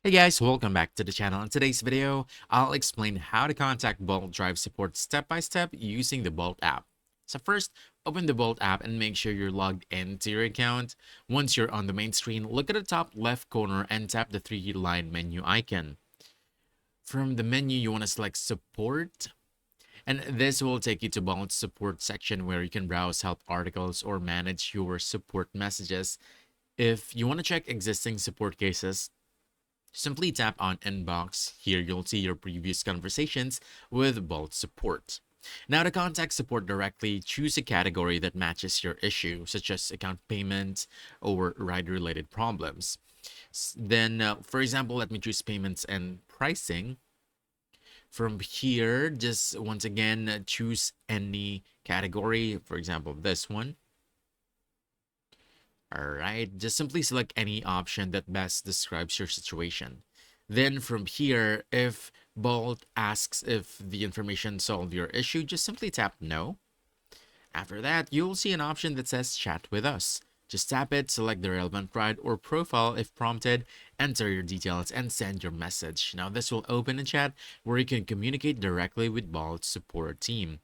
Hey guys, welcome back to the channel. In today's video, I'll explain how to contact Bolt Drive support step by step using the Bolt app. So first, open the Bolt app and make sure you're logged into your account. Once you're on the main screen, look at the top left corner and tap the three-line menu icon. From the menu, you want to select support, and this will take you to Bolt's support section where you can browse help articles or manage your support messages. If you want to check existing support cases, simply tap on Inbox. Here you'll see your previous conversations with Bolt support. Now to contact support directly, choose a category that matches your issue, such as account payment or ride-related problems. Then, for example, let me choose payments and pricing. From here, just once again, choose any category, for example, this one. All right, just simply select any option that best describes your situation. Then from here, if Bolt asks if the information solved your issue, just simply tap no. After that, you'll see an option that says chat with us. Just tap it, select the relevant ride or profile if prompted, enter your details, and send your message. Now this will open a chat where you can communicate directly with Bolt's support team.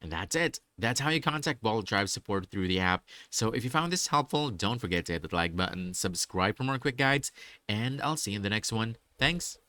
And that's it. That's how you contact Bolt Drive support through the app. So if you found this helpful, don't forget to hit the like button, subscribe for more quick guides, and I'll see you in the next one. Thanks.